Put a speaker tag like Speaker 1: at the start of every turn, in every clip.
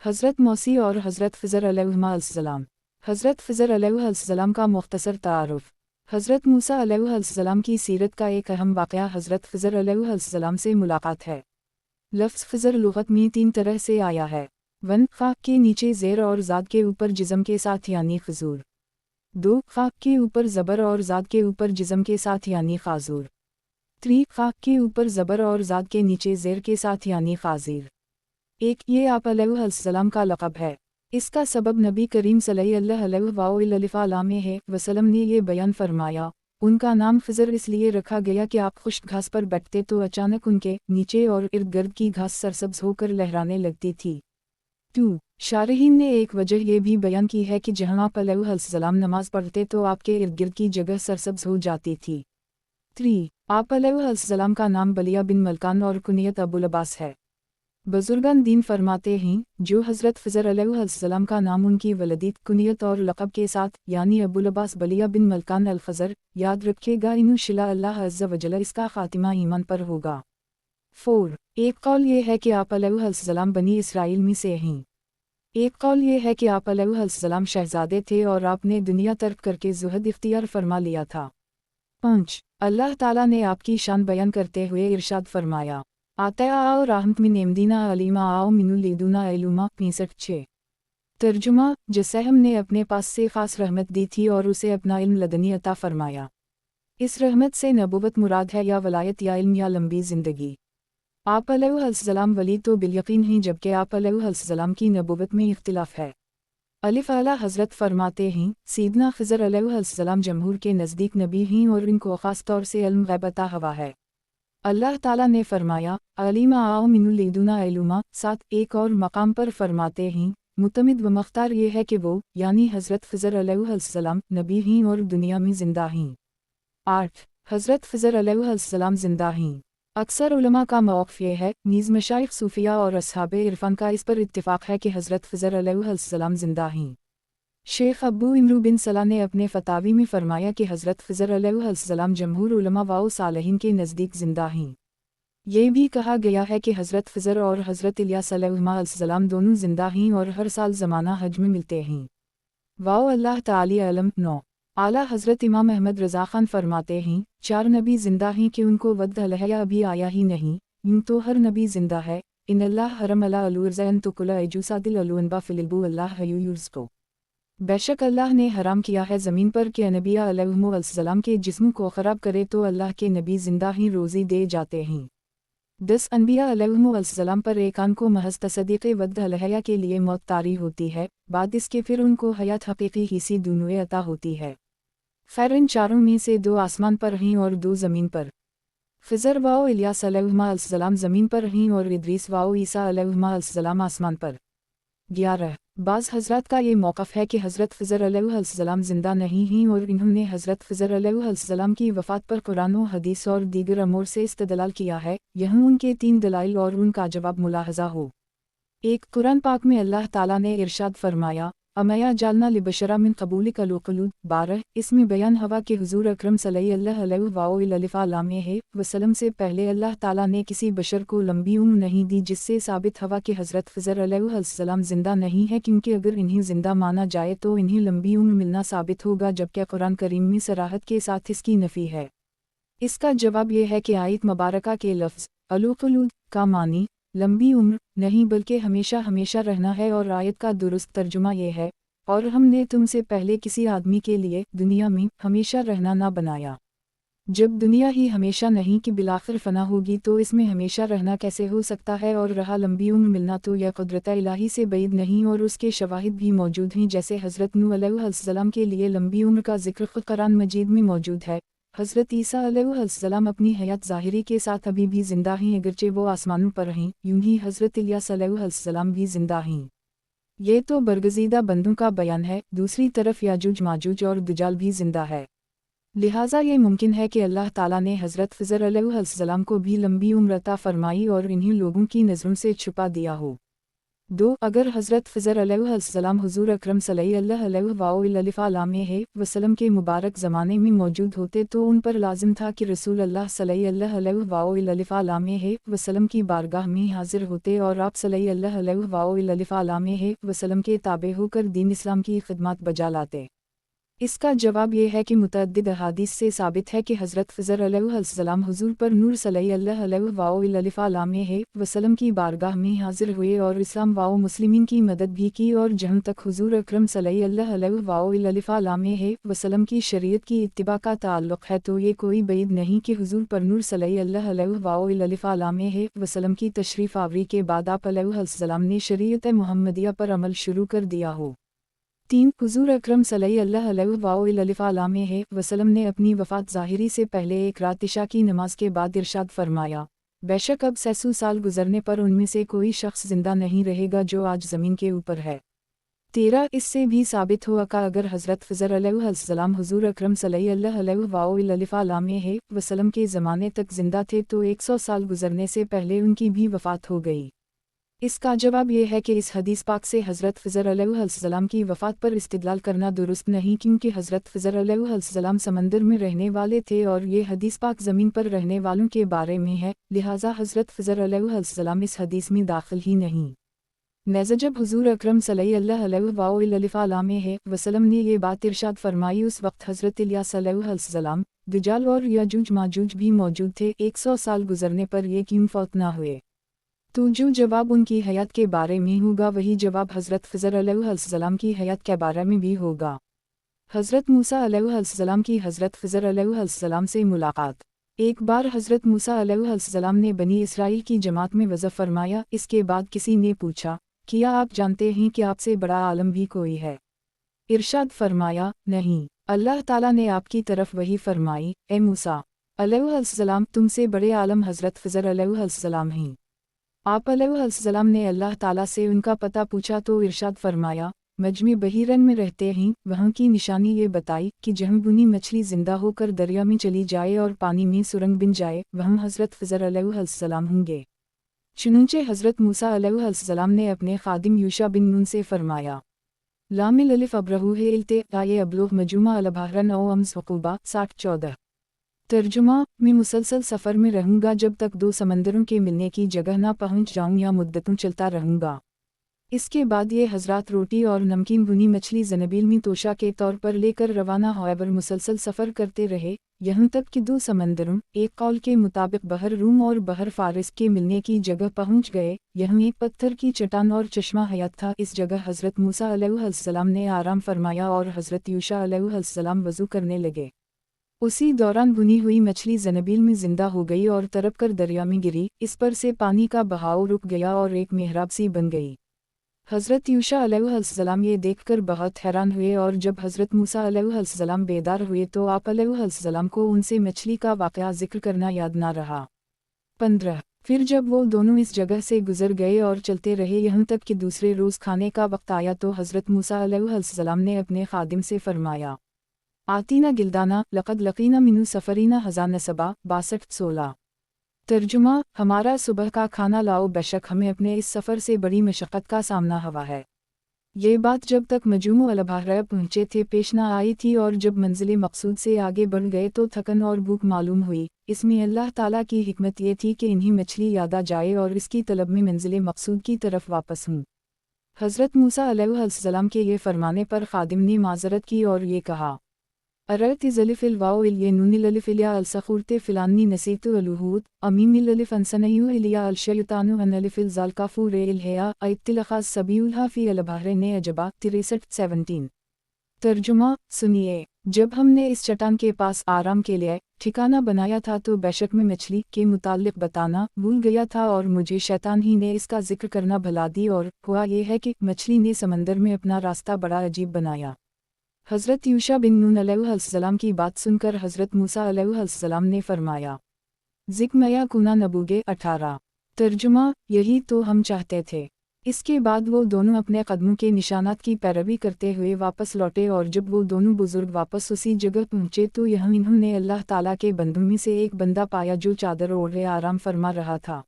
Speaker 1: हज़रत मौसी और हज़रत ख़िज़र अलैहिस्सलाम। हज़रत ख़िज़र अलैहिस्सलाम का मुख्तसर तारुफ़। हज़रत मूसा अलैहिस्सलाम की सीरत का एक अहम वाक़या हज़रत ख़िज़र अलैहिस्सलाम से मुलाकात है। लफ्ज़ ख़िज़र लुग़त में 3 तरह से आया है। 1 ख़ा के नीचे ज़ेर और ज़ाद के ऊपर जिज़म के साथ यानी ख़िज़ूर। 2 ख़ा के ऊपर ज़बर और ज़ाद के ऊपर जिज़म के साथ यानी ख़ाज़ूर। 3 ख़ा के ऊपर ज़बर और ज़ाद के नीचे ज़ेर के साथ यानी ख़ाज़ीर। ये आप अलैहिस्सलाम का लक़ब है। इसका सबब नबी करीम सल्लल्लाहु अलैहि वसल्लम ने ये बयान फरमाया, उनका नाम ख़िज़र इसलिए रखा गया कि आप खुश्क घास पर बैठते तो अचानक उनके नीचे और इर्द गिर्द की घास सरसब्ज़ होकर लहराने लगती थी। 2 शारहीन ने एक वजह ये भी बयान की है कि जहाँ आप अलैहिस्सलाम नमाज पढ़ते तो आपके इर्द गिर्द की जगह सरसब्ज़ हो जाती थी। 3 आप अलैहिस्सलाम का नाम बलिया बिन मलकान और कुनियत अबुल अब्बास है। बुज़ुर्गान दीन फरमाते हैं, जो हज़रत ख़िज़र अलैहिस्सलाम का नाम उनकी वलदीत कुनियत और लक़ब के साथ यानी अबुल अब्बास बलिया बिन मलकान अल-ख़ज़र याद रखेगा इंशाअल्लाह अल्लाह अज़्ज़ा व जल्ल इसका ख़ातिमा ईमान पर होगा। 4 एक कौल ये है कि आप अलैहिस्सलाम बनी इसराइल में से हैं। एक कौल ये है कि आप अलैहिस्सलाम शहज़ादे थे और आपने दुनिया तर्क करके ज़ुहद इख्तियार फरमा लिया था। 5 अल्लाह ताला ने आपकी शान बयान करते हुए इरशाद फरमाया, आता आओ रहमत मिन इमदीना अलीमा आओ मिनुल लिदुना इलुमा 65 तर्जुमा, जिसे हमने अपने पास से ख़ास रहमत दी थी और उसे अपना इल्म लदनी अता फरमाया। इस रहमत से नबुवत मुराद है या वलायत या इल्म या लंबी ज़िंदगी। आप अलैहिस्सलाम वली तो बिलयकीन हैं, जबकि आप अलैहिस्सलाम की नबुवत में इख्तिलाफ है। अलिफ आला हज़रत फरमाते हैं, सीदना ख़िज़र अलैहिस्सलाम जमहूर के नज़दीक नबी हैं और इनको ख़ास तौर से इल्म ग़ैब अता हुआ है। अल्लाह ताला ने फरमाया, अलीमा आओ मिनुल लिदुना इलुमा 7 एक और मकाम पर फरमाते हैं, मुतमिद व मख्तार ये है कि वो यानी हज़रत ख़िज़र अलैहिस्सलाम नबी हैं और दुनिया में ज़िंदा हैं। 8 हज़रत ख़िज़र अलैहिस्सलाम ज़िंदा हैं। अक्सर उलमा का मौक़िफ़ ये है, नीज़ मशाइख़ सूफ़िया और अस्हाबे इरफ़ान का इस पर इत्तिफ़ाक़ है कि हज़रत ख़िज़र अलैहिस्सलाम ज़िंदा हैं। शेख अब्बू इमरू बिन सलाह ने अपने फ़तावी में फ़रमाया कि हज़रत ख़िज़र अलैहिस्सलाम जमहूर उलमा व सालिहीन के नज़दीक ज़िंदा हैं। ये भी कहा गया है कि हज़रत ख़िज़र और हज़रत इलियास अलैहिस्सलाम दोनों ज़िंदा हैं और हर साल ज़माना हज में मिलते हैं। वाओ अल्लाह ताली अलम 9 आला हज़रत इमाम अहमद रज़ा ख़ान फरमाते हैं, 4 नबी ज़िंदा हैं कि उनको वद्द अलहया अभी आया ही नहीं, यूँ तो हर नबी ज़िंदा है। इन अल्लाह हरम अला अलुरज़ैन तुकुला एजुसादिल अलुअनबा फ़िलिल्बु अल्लाह हयूयुज़ को बेशक अल्लाह ने हराम किया है ज़मीन पर कि अनबिया अलैहिस्सलाम के जिस्म को ख़राब करे तो अल्लाह के नबी ज़िंदा ही रोज़ी दे जाते हैं। 10 अनबिया अलैहिस्सलाम पर एक आन को महज़ तसदीक़े वद्द अलहया के लिए मौत तारी होती है, बाद इसके फिर उनको हयात हक़ीक़ी हिस्सी दूनुए अता होती है। खैर इन चारों में से 2 आसमान पर हैं और 2 ज़मीन पर। ख़िज़र व इलियास अलैहिस्सलाम ज़मीन पर हैं और इदरीस व ईसा अलैहिस्सलाम आसमान पर। 11 बाज़ हज़रात का ये मौक़िफ़ है कि हज़रत ख़िज़र अलैहिस्सलाम ज़िंदा नहीं हैं और इन्होंने हज़रत ख़िज़र अलैहिस्सलाम की वफ़ात पर कुरान व हदीस और दीगर अमूर से इस्तदलाल किया है। यहाँ उनके 3 दलाइल और उनका जवाब मुलाहज़ा हो। 1 कुरान पाक में अल्लाह ताला ने इरशाद फरमाया, अमया जालना लिबशरा मिन क़बूलिक अलुक़ुलूद 12 इसमें बयान हवा कि हुज़ूर अकरम सल्लल्लाहु अलैहि वसल्लम से पहले अल्लाह ताला ने किसी बशर को लंबी उम्र नहीं दी, जिससे साबित हवा कि हज़रत ख़िज़र अलैहिस्सलाम ज़िंदा नहीं है, क्योंकि अगर इन्हें ज़िंदा माना जाए तो इन्हें लंबी उम्र मिलना साबित होगा, जबकि कुरान करीम में सराहत के साथ इसकी नफ़ी है। इसका जवाब यह है कि आयत मुबारका के लफ्ज़ अलुक़ुलूद का मानी लंबी उम्र नहीं बल्कि हमेशा हमेशा रहना है और आयत का दुरुस्त तर्जुमा ये है, और हमने तुमसे पहले किसी आदमी के लिए दुनिया में हमेशा रहना ना बनाया। जब दुनिया ही हमेशा नहीं कि बिलाखिर फ़ना होगी तो इसमें हमेशा रहना कैसे हो सकता है, और रहा लंबी उम्र मिलना तो यह कुदरत इलाही से बैद नहीं और उसके शवाहिद भी मौजूद हैं, जैसे हज़रत नूह अलैहिस्सलाम के लिए लंबी उम्र का ज़िक्र ख़ुद कुरान मजीद में मौजूद है। हज़रत ईसा अलैहिस्सलाम अपनी हयात ज़ाहिरी के साथ अभी भी ज़िंदा हैं, अगरचे वो आसमानों पर हैं, यूं ही हज़रत इलियास अलैहिस्सलाम भी ज़िंदा हैं। ये तो बरगज़ीदा बंदों का बयान है, दूसरी तरफ याजूज माजूज और दुजाल भी ज़िंदा है। लिहाजा ये मुमकिन है कि अल्लाह ताला ने हज़रत ख़िज़र अलैहिस्सलाम को भी लंबी उम्र अता फ़रमाई और इन्हीं लोगों की नज़रों से छुपा दिया हो। 2. अगर हज़रत फ़िज़र अलैहिस्सलाम हुज़ूर अकरम सल्लल्लाहु अलैहि वसल्लम के मुबारक ज़माने में मौजूद होते तो उन पर लाजिम था कि रसूल अल्लाह सल्लल्लाहु अलैहि वसल्लम की बारगाह में हाजिर होते और आप सल्लल्लाहु अलैहि वसल्लम के ताबे होकर दीन इस्लाम की खिदमत बजा लाते। इसका जवाब ये है कि मुतअद्दिद अहादीस से साबित है कि हज़रत फ़िज़र अलैहिस्सलाम हुज़ूर पर नूर सल्लल्लाहु अलैहि वसल्लम की बारगाह में हाजिर हुए और इस्लाम व मुस्लिमीन की मदद भी की, और जहाँ तक हुज़ूर अकरम सल्लल्लाहु अलैहि वसल्लम की शरीयत की इत्तिबा का ताल्लुक़ है तो ये कोई बईद नहीं कि हुज़ूर पर नूर सल्लल्लाहु अलैहि वसल्लम की तशरीफ़ आवरी के बाद आप अलैहिस्सलाम ने शरीयत मुहम्मदिया पर अमल शुरू कर दिया हो। 3. हुज़ूर अकरम सल्लल्लाहु अलैहि वसल्लम ने अपनी वफ़ात ज़ाहिरी से पहले एक रात इशा की नमाज के बाद इरशाद फरमाया, बेशक अब 600 साल गुजरने पर उनमें से कोई शख्स ज़िंदा नहीं रहेगा जो आज ज़मीन के ऊपर है। 13. इससे भी साबित हुआ कि अगर हज़रत फ़िज़र अलैहिस्सलाम हुज़ूर अकरम सल्लल्लाहु अलैहि वसल्लम के ज़माने तक ज़िंदा थे तो 100 साल गुजरने से पहले उनकी भी वफ़ात हो गई। इसका जवाब ये है कि इस हदीस पाक से हज़रत फ़िज़र अलैहिस्सलाम की वफ़ात पर इस्तिदलाल करना दुरुस्त नहीं, क्योंकि हज़रत फ़िज़र अलैहिस्सलाम समंदर में रहने वाले थे और ये हदीस पाक ज़मीन पर रहने वालों के बारे में है, लिहाजा हज़रत फ़िज़र अलैहिस्सलाम इस हदीस में दाखिल ही नहीं। नेज़ा जब हुज़ूर अकरम सल्लल्लाहु अलैहि वसल्लम ने ये बात इरशाद फरमाई उस वक्त हज़रत इलियास अलैहिस्सलाम, दज्जाल और याजूज माजूज भी मौजूद थे। 100 साल गुजरने पर ये क्यों फौत ना हुए? तो जो जवाब उनकी हयात के बारे में होगा वही जवाब हज़रत फ़िज़र अलैहिस्सलाम की हयात के बारे में भी होगा। हज़रत मूसा अलैहिस्सलाम की हज़रत फ़िज़र अलैहिस्सलाम से मुलाकात। एक बार हज़रत मूसा अलैहिस्सलाम ने बनी इसराइल की जमात में वज़फ़ फरमाया। इसके बाद किसी ने पूछा, क्या आप जानते हैं कि आपसे बड़ा आलम भी कोई है? इरशाद फरमाया, नहीं। अल्लाह ताला ने आपकी तरफ वही फरमाई, ए मूसा अलैहिस्सलाम, तुमसे बड़े आलम हज़रत फ़िज़र अलैहिस्सलाम हैं। आप अलैहिस्सलाम ने अल्लाह ताला से उनका पता पूछा तो इरशाद फरमाया, मजमे बहीरन में रहते हैं। वहाँ की निशानी ये बताई कि जहाँ बुनी मछली जिंदा होकर दरिया में चली जाए और पानी में सुरंग बिन जाए वहाँ हज़रत फ़िज़र अलैहिस्सलाम होंगे। चुनंचे हज़रत मूसा अलैहिस्सलाम ने अपने खादिम यूशा बिन नून से फरमाया, लामिल अलिफ अब्रहू है इल्ते आये अबलोग मजूमा अलबहरन ओ अम्स वक़ूबा 60-14। तर्जुमा, मैं मुसलसल सफ़र में रहूँगा जब तक 2 समंदरों के मिलने की जगह ना पहुँच जाऊँ या मुद्दतों चलता रहूँगा। इसके बाद ये हज़रात रोटी और नमकीन भुनी मछली ज़नबील में तोशा के तौर पर लेकर रवाना होकर मुसलसल सफ़र करते रहे, यहाँ तक कि 2 समंदरों, एक कौल के मुताबिक बहर रूम और बहर फ़ारिस के मिलने की जगह पहुँच गए। यहाँ एक पत्थर की चट्टान और चश्मा हयात था। इस जगह हज़रत मूसा अलैहिस्सलाम ने आराम फरमाया और हज़रत यूशा अलैहिस्सलाम वज़ू करने लगे। उसी दौरान भुनी हुई मछली ज़नबील में जिंदा हो गई और तरप कर दरिया में गिरी। इस पर से पानी का बहाव रुक गया और एक मेहराब सी बन गई। हज़रत यूशा अलैहिस्सलाम ये देखकर बहुत हैरान हुए और जब हज़रत मूसा अलैहिस्सलाम बेदार हुए तो आप अलैहिस्सलाम को उनसे मछली का वाक़या ज़िक्र करना याद ना रहा। 15 फिर जब वो दोनों इस जगह से गुजर गए और चलते रहे यहाँ तक कि दूसरे रोज़ खाने का वक्त आया तो हज़रत मूसा अलैहिस्सलाम ने अपने खादिम से फरमाया, आतीना गिल्दाना लक़द लक़ीना मिनु सफ़रीना हज़ान सबा 62-16। तर्जुमा, हमारा सुबह का खाना लाओ, बेशक हमें अपने इस सफ़र से बड़ी मशक्क़त का सामना हुआ है। ये बात जब तक मजूमु अलबहर पहुँचे थे पेश न आई थी और जब मंजिल मकसूद से आगे बढ़ गए तो थकन और भूख मालूम हुई। इसमें अल्लाह ताला की हिकमत ये थी कि इन्हीं मछली याद आ जाए और इसकी तलब में मंजिल मकसूद की तरफ वापस हूँ। हज़रत मूसा अलैहिस्सलाम के ये फरमाने पर खादिम ने माज़रत की और ये कहा, अरती ज़लिफ़िल वाओ इल्ये नूनिल अलिफ़ इलिया अलसख़ूरते फ़िलानी नसीतु अलूहूद अमीमिल अलिफ़ अनसनयु इलिया अलशयतानु अनलिफ़िल ज़ालकाफ़ू रे इल्हया अइत्तिलख़ाज़ सबीउल्हा फ़ी अलबहरैन अजबा 63-17। तर्जुमा, सुनिए, जब हमने इस चट्टान के पास आराम के लिए ठिकाना बनाया था तो बेशक मैं मछली के मुताल्लिक़ बताना भूल गया था और मुझे शैतान ही ने इसका जिक्र करना भुला दी और हुआ ये है कि मछली ने समंदर में अपना रास्ता बड़ा अजीब बनाया। हज़रत यूशा बिन नून अलैहिस्सलाम की बात सुनकर हज़रत मूसा अलैहिस्सलाम ने फरमाया, ज़िक्मया कुना नबूगे 18। तर्जुमा, यही तो हम चाहते थे। इसके बाद वो दोनों अपने कदमों के निशानात की पैरवी करते हुए वापस लौटे और जब वो दोनों बुजुर्ग वापस उसी जगह पहुँचे तो यहाँ इन्होंने अल्लाह ताला के बंदों में से एक बंदा पाया जो चादर ओढ़े आराम फरमा रहा था।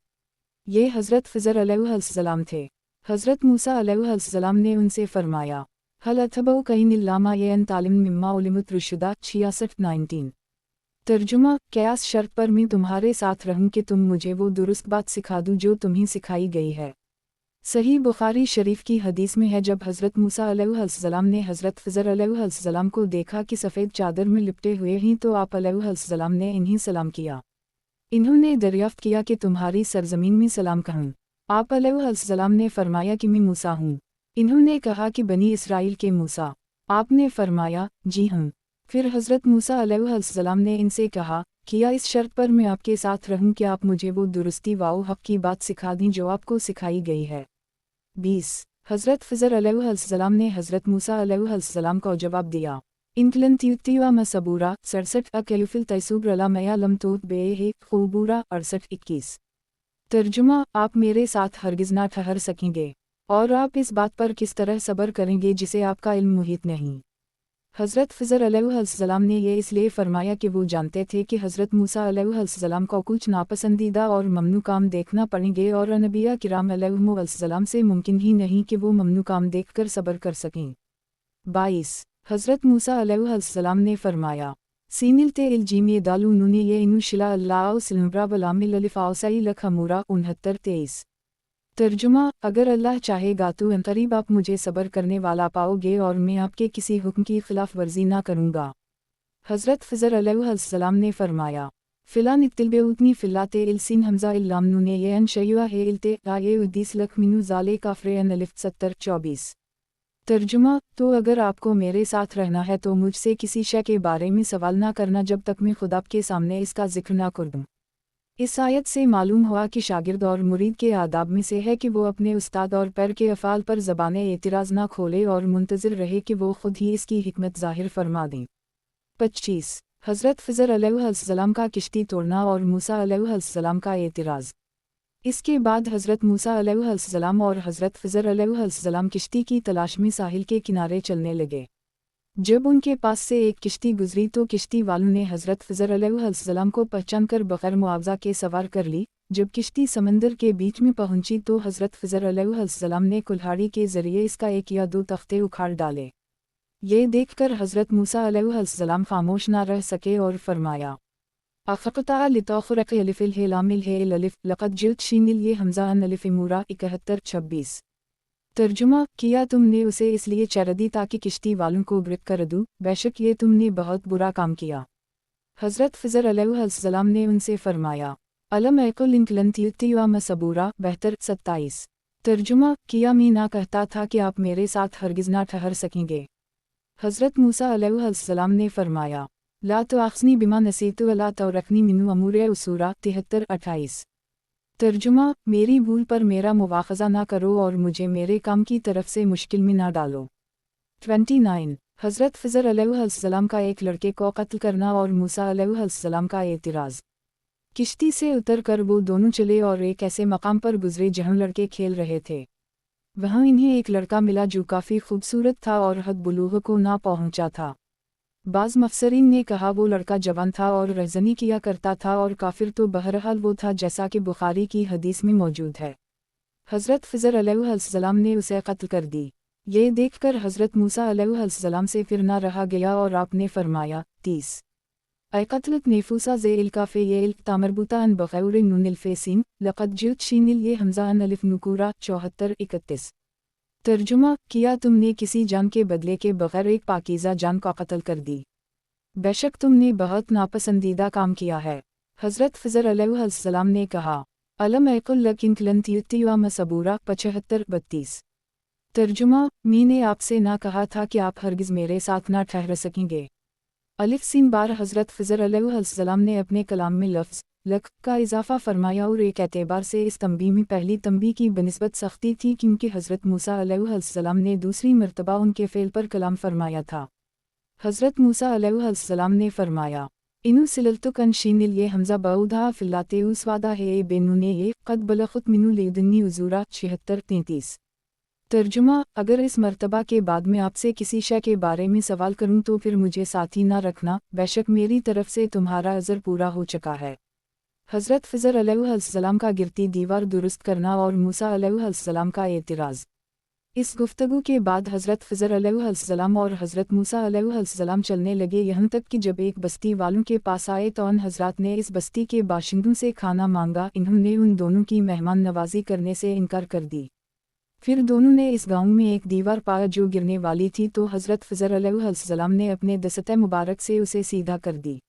Speaker 1: ये हज़रत फ़िज़र अलैहिस्सलाम थे। हज़रत मूसा अलैहिस्सलाम ने उनसे फरमाया, हल अथबऊ कईन इल्लामा यन तालिम मिम्मा उलिमुत रुशदा 66-19। तर्जुमा, कयास शर्त पर मैं तुम्हारे साथ रहूं कि तुम मुझे वो दुरुस्त बात सिखा दूं जो तुम्हें सिखाई गई है। सही बुखारी शरीफ की हदीस में है, जब हज़रत मूसा अलैहिस्सलाम ने हज़रत ख़िज़र अलैहिस्सलाम को देखा कि सफ़ेद चादर में लिपटे हुए हैं तो आप अलैहिस्सलाम ने इन्हें सलाम किया। इन्होंने दरियाफ्त किया कि तुम्हारी सरज़मीन में सलाम कहूँ। आप अलैहिस्सलाम ने फरमाया कि मैं मूसा हूँ। इन्होंने कहा कि बनी इसराइल के मूसा। आपने फरमाया, जी हाँ। फिर हज़रत मूसा अलैहिस्सलाम ने इनसे कहा, किया इस शर्त पर मैं आपके साथ रहूं कि आप मुझे वो दुरुस्ती व हक़ की बात सिखा दें जो आपको सिखाई गई है। 20। हज़रत ख़िज़र अलैहिस्सलाम ने हज़रत मूसा अलैहिस्सलाम को जवाब दिया, इनकलन तीवा मसबूरा 67 अकयुफिल तैसूब्रला मया लमतूत बे है खूबूरा 68-21। तर्जुमा, आप मेरे साथ हरगिज़ ना ठहर सकेंगे और आप इस बात पर किस तरह सब्र करेंगे जिसे आपका इल्म मुहित नहीं। हज़रत ख़िज़र अलैहिस्सलाम ने ये इसलिए फरमाया कि वो जानते थे कि हज़रत मूसा अलैहिस्सलाम को कुछ नापसंदीदा और ममनू काम देखना पड़ेंगे और अनबिया किराम अलैहिस्सलाम से मुमकिन ही नहीं कि वो ममनू काम देखकर सब्र कर सकें। 22। हज़रत मूसा अलैहिस्सलाम ने फरमाया, सीनिल ते इल्जीम ये दालू नूने ये इनु शिला अल्लाह सिलम्ब्रा वलामिल अलिफ आउसाई लख हमूरा 69-23। तर्जुमा, अगर अल्लाह चाहेगा तो अनकरीब आप मुझे सब्र करने वाला पाओगे और मैं आपके किसी हुक्म की खिलाफ वर्जी ना करूँगा। हज़रत ख़िज़र अलैहिस्सलाम ने फरमाया, फ़िला नित्तिलबे उतनी फ़िलाते इलसिन हमज़ा इल्लामनु ने ये अनशयुआ है इल्ते आये उद्दीस लख मिनु ज़ाले काफ़रे अन अलिफ 70-24। तर्जुमा, तो अगर आपको मेरे साथ रहना है तो मुझसे किसी शय के बारे में सवाल ना करना जब तक मैं खुद आपके सामने इसका जिक्र ना कर दूँ। इस आयत से मालूम हुआ कि शागिर्द और मुरीद के आदाब में से है कि वो अपने उस्ताद और पैर के अफ़ाल पर ज़बाने एतराज़ ना खोले और मुंतज़िर रहे कि वो खुद ही इसकी हिकमत ज़ाहिर फरमा दें। 25। हज़रत ख़िज़र अलैहिस्सलाम का किश्ती तोड़ना और मूसा अलैहिस्सलाम का एतराज़। इसके बाद हज़रत मूसा अलैहिस्सलाम और हज़रत ख़िज़र अलैहिस्सलाम किश्ती की तलाश में साहिल के किनारे चलने लगे। जब उनके पास से एक किश्ती गुजरी तो किश्ती वालों ने हज़रत ख़िज़र अलैहिस्सलाम को पहचान कर बग़ैर मुआवज़ा के सवार कर ली। जब किश्ती समंदर के बीच में पहुंची तो हज़रत ख़िज़र अलैहिस्सलाम ने कुल्हाड़ी के ज़रिए इसका एक या दो तख्ते उखाड़ डाले। ये देखकर हज़रत मूसा अलैहिस्सलाम खामोश ना रह सके और फरमाया, अफ़क़ता लितौख़रक़ अलिफ़िल हेलामिल हे अलिफ़ लक़द जिल्त शीनिल ये हमज़ा अन अलिफ़ मूरा 71-26। तर्जुमा, किया तुमने उसे इसलिए चर दी ताकि किश्ती वालों को ग्रिप कर दूँ, बेशक ये तुमने बहुत बुरा काम किया। हज़रत ख़िज़र अलैहिस्सलाम ने उनसे फरमाया, अलम एकुल इनकलन तीवा मसबूरा 72-27। तर्जुमा, किया मैं ना कहता था कि आप मेरे साथ हरगिज़ ना ठहर सकेंगे। हज़रत मूसा अलैहिस्सलाम ने फरमाया, ला तुआख़िज़नी बिमा नसीतु वला तौरकनी मिनु अमूरे उसूरा 73-28। तर्जुमा, मेरी भूल पर मेरा मुवाख़ज़ा ना करो और मुझे मेरे काम की तरफ से मुश्किल में ना डालो। 29। हज़रत ख़िज़र अलैहिस्सलाम का एक लड़के को कत्ल करना और मूसा अलैहिस्सलाम का एतराज़। किश्ती से उतर कर वो दोनों चले और एक ऐसे मकाम पर गुजरे जहाँ लड़के खेल रहे थे। वहाँ इन्हें एक लड़का मिला जो काफ़ी खूबसूरत था और हद बुलूग़ को ना पहुँचा था। बाज़ मफसरीन ने कहा वो लड़का जवान था और रहज़नी किया करता था और काफिर तो बहरहाल वो था जैसा कि बुखारी की हदीस में मौजूद है। हज़रत ख़िज़र अलैहिस्सलाम ने उसे कत्ल कर दी। ये देखकर हज़रत मूसा अलैहिस्सलाम से फिर ना रहा गया और आपने फरमाया, 30। अक़तलत नेफूसा ज़े इल्काफ़े ये इल्क तामरबूता अन बग़ैर नूनिल फ़ेसिन लक़द जिल्त शीनिल ये हमज़ा अन अलिफ़ नुकूरा 74-31। तर्जुमा, किया तुमने किसी जान के बदले के बग़ैर एक पाकीज़ा जान को कत्ल कर दी। बेशक तुमने बहुत नापसंदीदा काम किया है। हज़रत ख़िज़र अलैहिस्सलाम ने कहा, अलम एकुल लक इनकलन तीवा मसबूरा 75-32। तर्जुमा, मैंने आपसे ना कहा था कि आप हरगिज़ मेरे साथ ना ठहर सकेंगे। अलिफ सीन बार हज़रत ख़िज़र अलैहिस्सलाम ने अपने कलाम में लफ्ज़ लक का इजाफ़ा फरमाया और एक एतबार से इस तंबीह में पहली तंबीह की बनिस्बत सख्ती थी क्योंकि हज़रत मूसा अलैहिस्सलाम ने दूसरी मर्तबा उनके फ़ेल पर कलाम फरमाया था। हज़रत मूसा अलैहिस्सलाम ने फरमाया, इनु सिलतुक अन शीनिल ये हमज़ा बऊधा फ़िल्लाते उसवादा है बेनुने ये क़द बलख़ुत मिनु लेदन्नी उज़ूरा 76-33। तर्जुमा, अगर इस मर्तबा के बाद मैं आपसे किसी शय के बारे में सवाल करूं तो फिर मुझे साथी ना रखना, बेशक मेरी तरफ से तुम्हारा अज़र पूरा हो चुका है। हज़रत ख़िज़र अलैहिस्सलाम का गिरती दीवार दुरुस्त करना और मूसा अलैहिस्सलाम का एतराज़। इस गुफ्तगू के बाद हज़रत ख़िज़र अलैहिस्सलाम और हज़रत मूसा अलैहिस्सलाम चलने लगे, यहाँ तक कि जब एक बस्ती वालों के पास आए तो उन हज़रात ने इस बस्ती के बाशिंदों से खाना मांगा। इन्होंने उन दोनों की मेहमान नवाजी करने से इनकार कर दी। फिर दोनों ने इस गांव में एक दीवार पाया जो गिरने वाली थी, तो हज़रत ख़िज़र अलैहिस्सलाम ने अपने दस्ते मुबारक से उसे सीधा कर दी।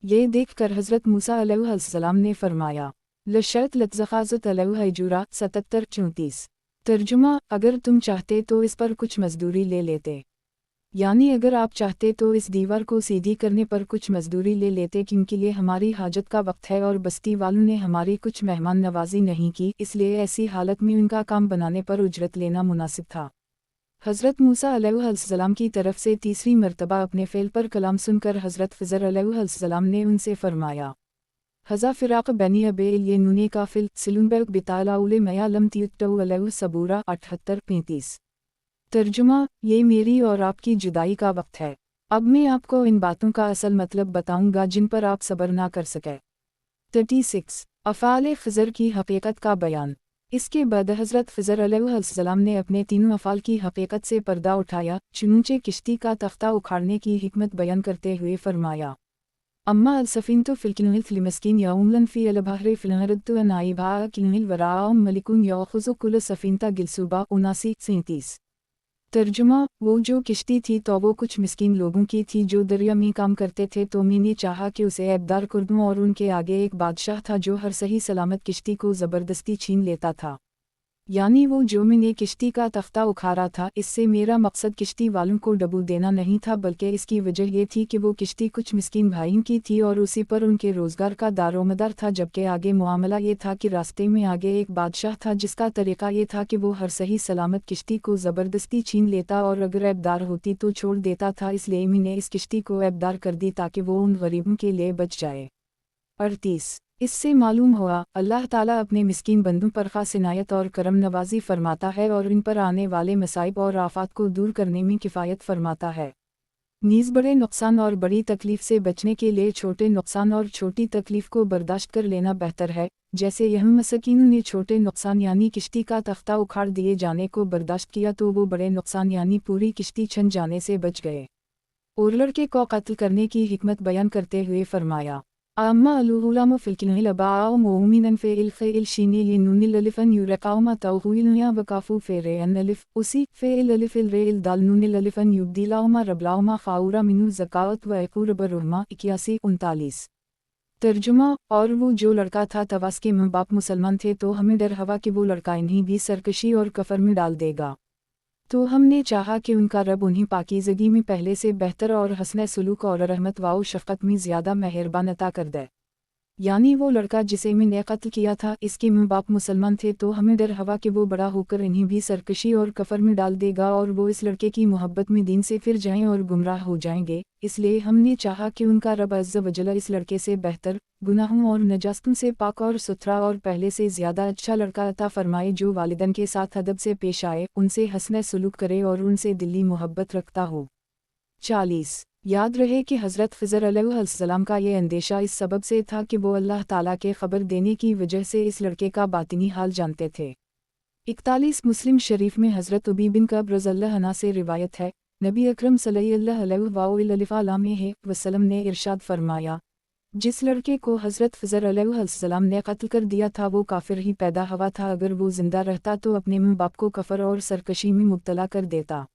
Speaker 1: ये देखकर हज़रत मूसा अलैहिस्सलाम ने फरमाया, लशर्त लतज़ख़ाज़त अलैहिजुरा 77-34। तर्जुमा, अगर तुम चाहते तो इस पर कुछ मजदूरी ले लेते, यानी अगर आप चाहते तो इस दीवार को सीधी करने पर कुछ मजदूरी ले लेते, क्योंकि ये हमारी हाजत का वक्त है और बस्ती वालों ने हमारी कुछ मेहमान नवाजी नहीं की, इसलिए ऐसी हालत में उनका काम बनाने पर उजरत लेना मुनासिब था। हज़रत मूसा अलैहिस्सलाम की तरफ से तीसरी मरतबा अपने फ़ेल पर कलाम सुनकर हज़रत ख़िज़र अलैहिस्सलाम ने उनसे फरमाया, हज़ा फ़िराक़ बनी अबेल ये नूने का फ़िल सिलुम्बेक बितालाउले मया लम तीतऊ अलैहु सबूरा 78-35। तर्जुमा, ये मेरी और आपकी जुदाई का वक्त है। अब मैं आपको इन बातों का असल मतलब बताऊंगा जिन पर आप सब्र ना कर सके। 36 अफ़ाल ख़िज़र की हक़ीक़त का बयान। इसके बाद हज़रत ख़िज़र अलैहिस्सलाम ने अपने तीनों अफ़ाल की हक़ीक़त से पर्दा उठाया, चुनूंचे किश्ती का तख्ता उखाड़ने की हिकमत बयान करते हुए फरमाया, अम्मा अलसफ़ीनतु फ़िलकिनुल फ़िलमस्किन यौमलन फ़ी अलबहरि फ़िलहरदतु अनाइबा किनुल वराअम मलिकुन यौख़ुज़ु कुल सफ़ीनता गिलसुबा 79-37। तर्जुमा, वो जो किश्ती थी तो वो कुछ मिस्कीन लोगों की थी जो दरिया में काम करते थे, तो मैंने चाहा कि उसे ऐबदार कर दूँ, और उनके आगे एक बादशाह था जो हर सही सलामत किश्ती को ज़बरदस्ती छीन लेता था। यानी वो जो मैंने किश्ती का तख्ता उखाड़ा था, इससे मेरा मकसद किश्ती वालों को डबू देना नहीं था, बल्कि इसकी वजह ये थी कि वो किश्ती कुछ मिस्कीन भाइयों की थी और उसी पर उनके रोज़गार का दारोमदार था। जबकि आगे मामला ये था कि रास्ते में आगे एक बादशाह था जिसका तरीक़ा ये था कि वो हर सही सलामत किश्ती को ज़बरदस्ती छीन लेता और अगर ऐबदार होती तो छोड़ देता था, इसलिए मैंने इस किश्ती को ऐबदार कर दी ताकि वो उन गरीबों के लिए बच जाए। 38 इससे मालूम हुआ अल्लाह ताला अपने मिस्कीन बंदों पर ख़ास इनायत और करम नवाजी फरमाता है और इन पर आने वाले मसाइब और आफात को दूर करने में किफ़ायत फरमाता है। नीज़ बड़े नुकसान और बड़ी तकलीफ़ से बचने के लिए छोटे नुकसान और छोटी तकलीफ़ को बर्दाश्त कर लेना बेहतर है। जैसे यह मसकीनों ने छोटे नुकसान यानी किश्ती का तख्ता उखाड़ दिए जाने को बर्दाश्त किया, तो वो बड़े नुकसान यानी पूरी किश्ती छन जाने से बच गए। और लड़के को कत्ल करने की हिकमत बयान करते हुए फरमाया, अम्मा अलुहुलाम फ़िलकिनुल अबाअ मोमिनन फ़ेइल फ़ेइल शीनी लिनुनिल अलिफ़न युरक़ाउमा तौहुइलुया वकाफ़ु फ़ेरेअन अलिफ़ उसी फ़ेइल अलिफ़िल रेइल दाल नुनिल अलिफ़न युब्दिलाउमा रबलाउमा ख़ाउरा मिनु ज़कावत व यक़ूर बरुहमा 81-39। तर्जुमा, और वो जो लड़का था तवास के माँ बाप मुसलमान थे, तो हमें डर हवा कि वो लड़का इन्हीं भी सरकशी और कफर में डाल देगा, तो हमने चाहा कि उनका रब उन्हीं पाकीज़गी में पहले से बेहतर और हस्न सलूक और रहमत व शफ़क़त में ज़्यादा मेहरबान अता कर दे। यानी वो लड़का जिसे मैंने कत्ल किया था, इसके माँ बाप मुसलमान थे, तो हमें डर हवा कि वो बड़ा होकर इन्हीं भी सरकशी और कफर में डाल देगा और वो इस लड़के की मोहब्बत में दीन से फिर जाएं और गुमराह हो जाएंगे। इसलिए हमने चाहा कि उनका रब अज़्ज़ व जल इस लड़के से बेहतर, गुनाहों और नजास्तों से पाक और सुथरा और पहले से ज़्यादा अच्छा लड़का अता फरमाए, जो वालिदैन के साथ अदब से पेश आए, उनसे हस्न सलूक करे और उनसे दिली मोहब्बत रखता हो। 40 याद रहे कि हज़रत ख़िज़र अलैहिस्सलाम का ये अंदेशा इस सबब से था कि वो अल्लाह ताला के ख़बर देने की वजह से इस लड़के का बातिनी हाल जानते थे। 41 मुस्लिम शरीफ में हज़रत उबी बिन कअब रज़ियल्लाहु अन्हु से रिवायत है, नबी अकरम सल्लल्लाहु अलैहि वसल्लम ने इरशाद फरमाया, जिस लड़के को हज़रत ख़िज़र अलैहिस्सलाम ने कत्ल कर दिया था वो काफिर ही पैदा हुआ था, अगर वो ज़िंदा रहता तो अपने माँ बाप को कफर और सरकशी में मुब्तला कर देता।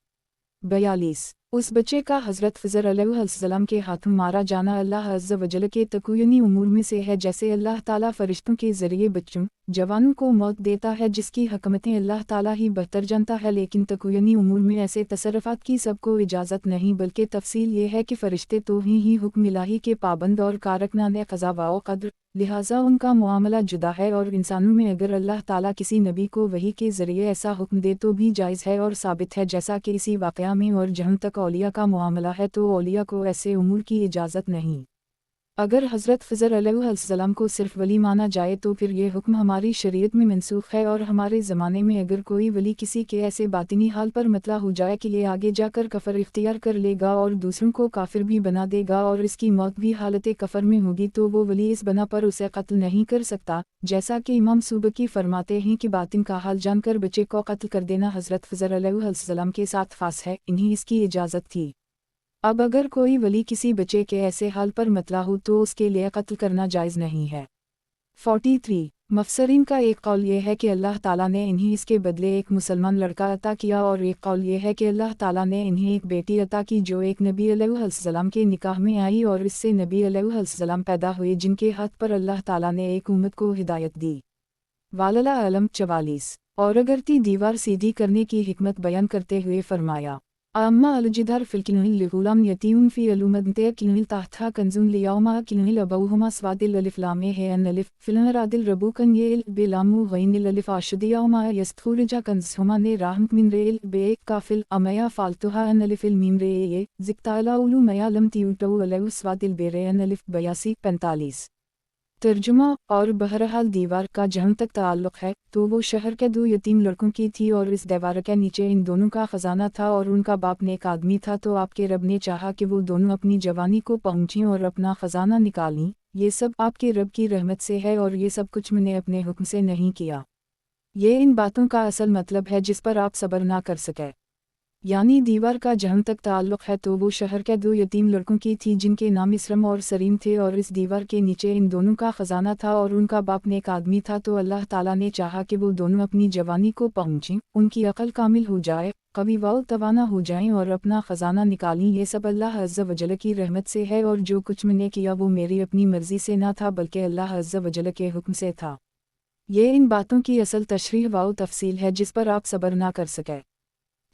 Speaker 1: 42 उस बच्चे का हज़रत ख़िज़र अलैहिस्सलाम के हाथों मारा जाना अल्लाह अज़्ज़ व जल के तक़व्वुनी उमूर में से है, जैसे अल्लाह ताला फ़रिश्तों के ज़रिए बच्चों जवानों को मौत देता है, जिसकी हकमतें अल्लाह ताला ही बेहतर जानता है। लेकिन तक़व्वुनी उमूर में ऐसे तसर्रुफ़ात की सबको इजाज़त नहीं, बल्कि तफ़सील ये है कि फ़रिश्ते तो ही हुक्म इलाही के पाबंद और कारकनाने क़ज़ा व क़द्र, लिहाजा उनका मुआमला जुदा है। और इंसानों में अगर अल्लाह ताला किसी नबी को वही के ज़रिए ऐसा हुक्म दे तो भी जायज़ है और साबित है, जैसा कि इसी वाक़या में। और जहाँ तक औलिया का मुआमला है तो औलिया को ऐसे उमूर की इजाज़त नहीं। अगर हज़रत ख़िज़र अलैहिस्सलाम को सिर्फ वली माना जाए तो फिर ये हुक्म हमारी शरीयत में मनसूख है, और हमारे ज़माने में अगर कोई वली किसी के ऐसे बातिनी हाल पर मतला हो जाए कि ये आगे जाकर कफ़र इख्तियार कर लेगा और दूसरों को काफिर भी बना देगा और इसकी मौत भी हालत कफ़र में होगी, तो वो वली इस बना पर उसे कत्ल नहीं कर सकता, जैसा कि इमाम सुबकी फरमाते हैं कि बातिन का हाल जानकर बच्चे को कत्ल कर देना हज़रत ख़िज़र अलैहिस्सलाम के साथ ख़ास है, इन्हीं इसकी इजाज़त थी। अब अगर कोई वली किसी बच्चे के ऐसे हाल पर मतला हो तो उसके लिए कत्ल करना जायज़ नहीं है। 43 मफसरीन का एक कौल ये है कि अल्लाह ताला ने इन्हें इसके बदले एक मुसलमान लड़का अता किया, और एक कौल ये है कि अल्लाह ताला ने इन्हें एक बेटी अता की जो एक नबी अलैहिस्सलाम के निकाह में आई, और इससे नबी अलैहिस्सलाम पैदा हुए जिनके हाथ पर अल्लाह ताला ने एक उम्मत को हिदायत दी। वालला अलम 44 और अगरती दीवार सीधी करने की हिकमत बयान करते हुए फरमाया, अम्मा अलजिदार फिलकिनुल लिगुलाम यतीम फी अलुमदते किनुल ताहथा कंजुन लियाउमा किनुल अबौहुमा स्वादिल अलिफ लामे है अन अलिफ फिलनरादिल रबुकन ये बिलामु गैनिल अलिफ आशदियाउमा यस्तखुरजा कंजुमा ने राहम मिन रेल बे काफिल अमया फालतुहा अन अलिफ मीम रे ये जिक्तालाउलु मया लम तियुटौ अलैहि स्वादिल बेरे अन अलिफ 82-45 तर्जुमा और बहरहाल दीवार का जहाँ तक ताल्लुक़ है तो वो शहर के 2 यतीम लड़कों की थी, और इस दीवार के नीचे इन दोनों का ख़जाना था, और उनका बाप नेक आदमी था, तो आपके रब ने चाहा कि वो दोनों अपनी जवानी को पहुँचें और अपना ख़जाना निकालें। ये सब आपके रब की रहमत से है, और ये सब कुछ मैंने अपने हुक्म से नहीं किया। ये इन बातों का असल मतलब है जिस पर आप सब्र ना कर सके। यानी दीवार का जहाँ तक ताल्लुक़ है तो वो शहर के 2 यतीम लड़कों की थी जिनके नाम इसरम और सरीम थे, और इस दीवार के नीचे इन दोनों का ख़जाना था, और उनका बाप नेक आदमी था, तो अल्लाह ताला ने चाहा कि वो दोनों अपनी जवानी को पहुँचें, उनकी अक़ल कामिल हो जाए, कवी व तवाना हो जाएं और अपना ख़जाना निकालें। ये सब अल्लाह अज़्ज़ वजल की रहमत से है, और जो कुछ मैंने किया वो मेरी अपनी मर्ज़ी से ना था बल्कि अल्लाह अज़्ज़ वजल के हुक्म से था। ये इन बातों की असल तशरीह व तफसील है जिस पर आप सब्र ना कर सके।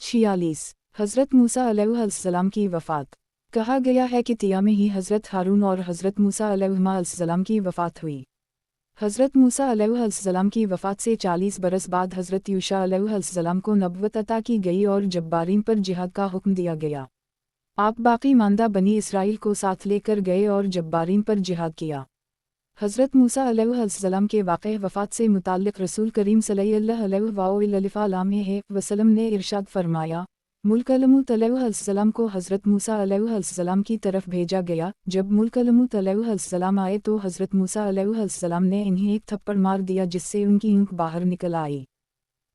Speaker 1: 46 हज़रत मूसा अलैहिस्सलाम की वफ़ात। कहा गया है कि तिया में ही हज़रत हारून और हज़रत मूसा अलैहिस्सलाम की वफ़ात हुई। हज़रत मूसा अलैहिस्सलाम की वफ़ात से 40 बरस बाद हज़रत यूशा अलैहिस्सलाम को नबुव्वत अता की गई और जब्बारीन पर जिहाद का हुक्म दिया गया। आप बाकी मानदा बनी इसराइल को साथ लेकर गए और जब्बारीन पर जिहाद किया। हज़रत मूसा अलैहिस्सलाम के वाक़े वफ़ात से मुताल्लिक़ रसूल करीम सल्लल्लाहु अलैहि वसल्लम ने इरशाद फरमाया, मुल्कलमुत अलैहिस्सलाम को हज़रत मूसा अलैहिस्सलाम की तरफ भेजा गया। जब मुल्कलमुत अलैहिस्सलाम आए तो हज़रत मूसा अलैहिस्सलाम ने इन्हें एक थप्पड़ मार दिया जिससे उनकी ऊँख बाहर निकल आई।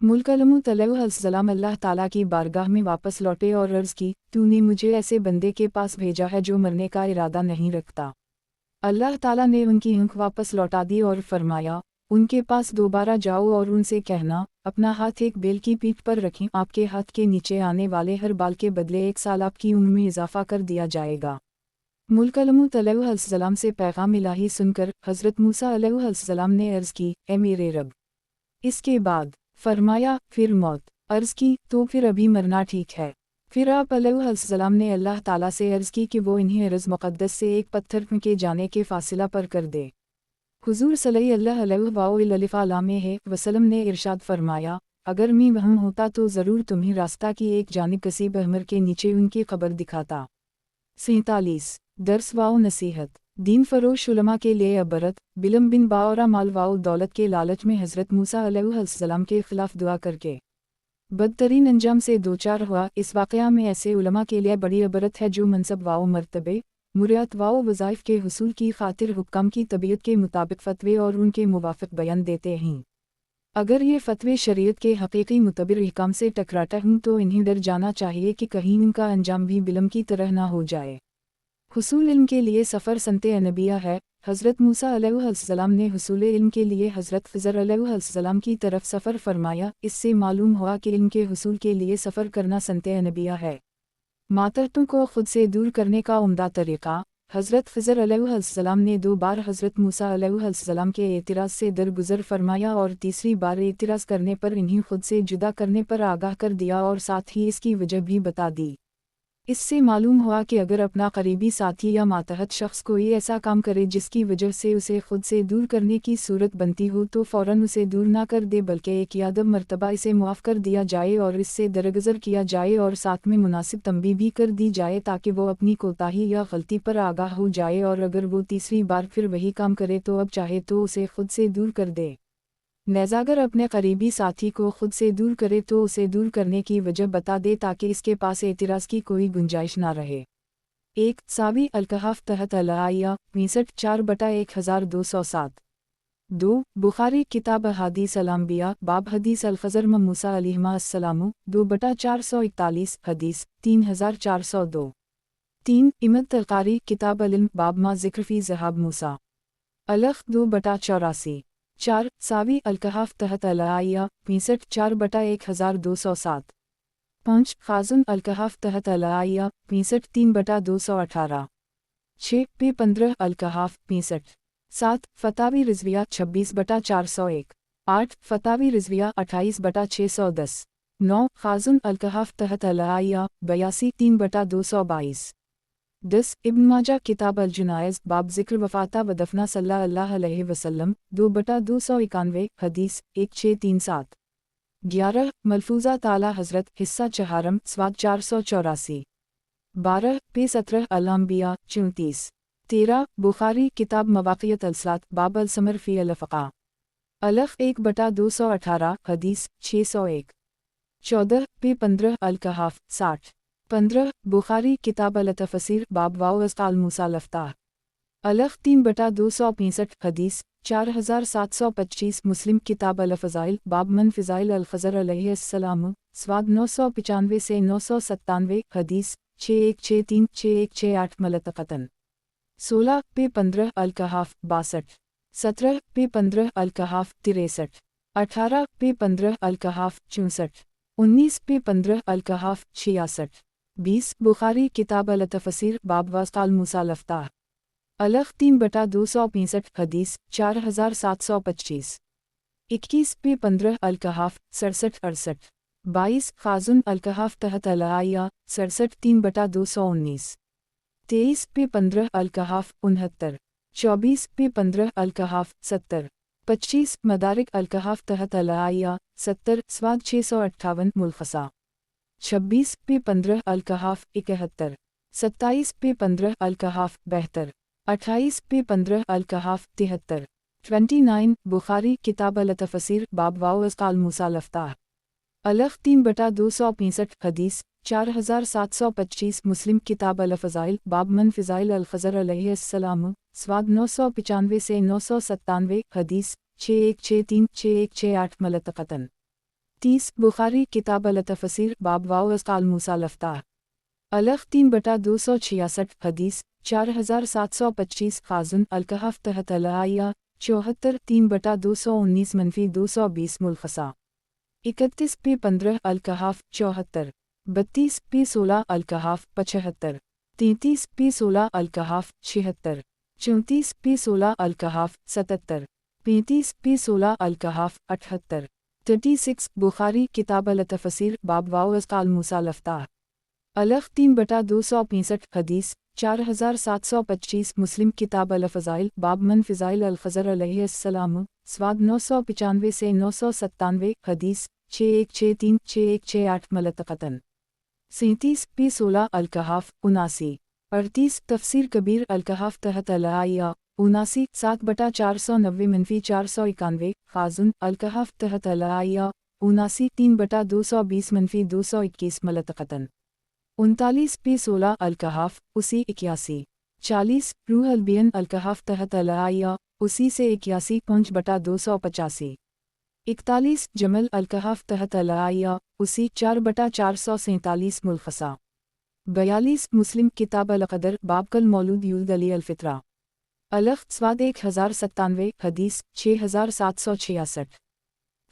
Speaker 1: मुल्कलमुत अलैहिस्सलाम अल्लाह ताला की बारगाह में वापस लौटे और अर्ज़ की, तूने मुझे ऐसे बंदे के पास भेजा है जो मरने का इरादा नहीं रखता। अल्लाह ताला ने उनकी ऊँख वापस लौटा दी और फरमाया, उनके पास दोबारा जाओ और उनसे कहना, अपना हाथ एक बेल की पीठ पर रखें, आपके हाथ के नीचे आने वाले हर बाल के बदले 1 साल आपकी उम्र में इजाफा कर दिया जाएगा। मुल्कलमुत अलैहिस्सलाम से पैगाम इलाही सुनकर हज़रत मूसा अलैहिस्सलाम ने अर्ज़ की, ए मेरे रब। इसके बाद फरमाया, फिर मौत। अर्ज़ की, तो फिर अभी मरना ठीक है। फिर आप अलैहिस्सलाम ने अल्लाह ताला से अर्ज़ की कि वो इन्हें अर्ज़ मुक़द्दस से एक पत्थर के जाने के फासिला पर कर दे। हुज़ूर सल्लल्लाहु अलैहि वसल्लम ने इरशाद फरमाया, अगर मैं वहाँ होता तो ज़रूर तुम्हें रास्ता की एक जानिब कसीब अहमर के नीचे उनकी क़ब्र दिखाता। 47 दर्स वाओ नसीहत। दीन फरोश उलमा के लिए अबरत, बिलम बिन बाओरा माल वाओ दौलत के लालच में हज़रत मूसा अलैहिस्सलाम के ख़िलाफ़ दुआ करके बदतरीन अंजाम से दोचार हुआ। इस वाक़या में ऐसे उलमा के लिए बड़ी अबरत है जो मनसब वाओ मर्तबे, मुरियत वाओ वज़ाइफ़ के हुसूल की खातिर हुक्काम की तबीयत के मुताबिक फ़तवे और उनके मुवाफ़िक़ बयान देते हैं। अगर ये फ़तवे शरीयत के हक़ीक़ी मुतबिर अहकाम से टकराता हूँ तो इन्हें डर जाना चाहिए कि कहीं इनका अंजाम भी बिलम की तरह ना हो जाए। हुसूल इल्म के लिए सफ़र संते अनबिया है। हज़रत मूसा अलैहिस्सलाम ने हुसूल इल्म के लिए हज़रत ख़िज़र अलैहिस्सलाम की तरफ सफ़र फरमाया। इससे मालूम हुआ कि इल्म के हुसूल के लिए सफ़र करना संते अनबिया है। मातहतों को खुद से दूर करने का उम्दा तरीक़ा। हज़रत ख़िज़र अलैहिस्सलाम ने 2 बार हज़रत मूसा अलैहिस्सलाम के एतराज़ से दरगुज़र फरमाया और तीसरी बार एतराज़ करने पर इन्हें खुद से जुदा करने पर आगाह कर दिया और साथ ही इसकी वजह भी बता दी। اس سے معلوم ہوا کہ اگر اپنا قریبی ساتھی یا ماتحت شخص کوئی ایسا کام کرے جس کی وجہ سے اسے خود سے دور کرنے کی صورت بنتی ہو تو فوراً اسے دور نہ کر دے بلکہ ایک یا دو مرتبہ اسے معاف کر دیا جائے اور اس سے درگزر کیا جائے اور ساتھ میں مناسب تنبیہ بھی کر دی جائے تاکہ وہ اپنی کوتاہی یا غلطی پر آگاہ ہو جائے، اور اگر وہ تیسری بار پھر وہی کام کرے تو اب چاہے تو اسے خود سے دور کر دے۔ نیز اگر اپنے قریبی ساتھی کو خود سے دور کرے تو اسے دور کرنے کی وجہ بتا دے تاکہ اس کے پاس اعتراض کی کوئی گنجائش نہ رہے۔ 1 ساوی الکہف تحت الآیہ 65 4/1207 2 بخاری کتاب احادیث الانبیاء باب حدیث الخضر و موسیٰ علیہم السلام 2/441 حدیث 3402 3 امد القاری کتاب العلم باب ما ذکر فی ذہاب موسیٰ الخ 2/84 4 ساوی الکہف تحت الآیہ 65 4/1207 5 خازن الکہف تحت الآیہ 65 3/218 6 پہ 15 الکہف 65 7 فتاوی رضویہ 26/401 8 فتاوی رضویہ 28/610 9 خازن الکہف تحت الآیہ 82 3/222 10 ابن ماجہ کتاب الجنائز باب ذکر وفاتہ و دفنہ صلی اللہ علیہ وسلم 2/291 حدیث 1637 11 ملفوظہ تعالی حضرت حصہ چہارم سواد 484 12 پہ 17 الانبیاء 34 13 بخاری کتاب مواقیت الصلاۃ باب السمر فی الفقہ الخ 1/218 حدیث 601 14 پہ 15 الکہف 60 15 بخاری کتاب التفسیر باب واو اسقال موسیٰ لفتح الخ 3/265 حدیث 4725 مسلم کتاب الفضائل باب من فضائل الخضر علیہ السلام سواد 995 سے 997 حدیث 6163 6168 ملتقطن 16 پہ 15 الکہف 62 17 پہ 15 الکہف 63 18 پہ 15 الکہف 64 19 پہ 15 الکہف 66 20 بخاری کتاب التفسیر باب واسقال موسیٰ لفتح الخ 3/265 حدیث 4725 21 پہ 15 الکہف 67 68 22 خازن الکہف تحت الآیہ 67 3/219 23 پہ 15 الکہف 69 24 پہ 15 الکہف 70 25 مدارک الکہف تحت الآیہ 70 سواد 658 ملخصہ 26 پہ 15 الکہف 71 27 پہ 15 الکہف 72 28 پہ 15 الکہف 73 29 بخاری کتاب التفسیر باب واو اسقال موسیٰ لفتح الخ 3/265 حدیث 4725 مسلم کتاب الفضائل باب من فضائل الخضر علیہ السلام سواد 995 سے 997 حدیث 6163 6168 ملتقطن 30 بخاری کتاب التفسیر باب واو اسقال موسیٰ لفتح الخ 3/266 حدیث 4725 خازن الکہف تحت الآیہ 74 3/219 منفی 220 ملخصہ 31 پہ 15 الکہف 74 32 پہ 16 الکہف 75 33 پہ 16 الکہف 76 34 پہ 16 الکہف 77 35 پہ 16 الکہف 78 36 بخاری کتاب التفسیر باب واو اسقال موسیٰ لفتح الخ 3/265 حدیث 4725 مسلم کتاب الفضائل باب من فضائل الخضر علیہ السلام سواد 995 سے 997 حدیث 6163 6168 ملتقطن 37 پہ 16 الکہف 79 38 تفسیر کبیر الکہف تحت الآیہ 79 7/490 منفی 491 خازن الکہف تحت الآیہ 79 3/220 منفی 221 ملتقطن 39 پہ 16 الکہف 81 40 روح البین الکہف تحت الآیہ 80 سے 81 5/285 41 جمل الکہف تحت الآیہ 80 4/447 ملخصہ 42 مسلم کتاب القدر باب کل مولود یولد علی الفطرہ الخ سواد 1097 حدیث 6766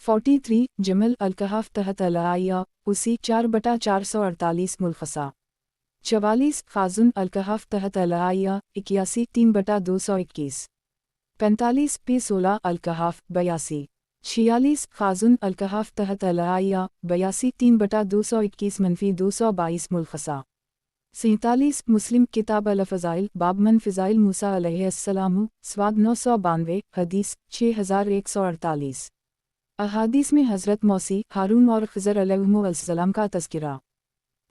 Speaker 1: 43 جمل الکہف تحت الآیہ 80 4/448 ملخصہ 44 خازن الکہف تحت الآیہ 81 3/221 45 پہ 16 الکہف 82 46 خازن الکہف تحت الآیہ 82 3/221 منفی 222 ملخصہ 47 मुस्लिम किताब अल-फ़ज़ाइल बाब मन फ़िज़ाइल मूसा अलैहिस्सलाम स्वाद 992 हदीस 6148। अहादीस में हज़रत मौसी हारून और ख़िज़र अलैहिस्सलाम का तज़किरा।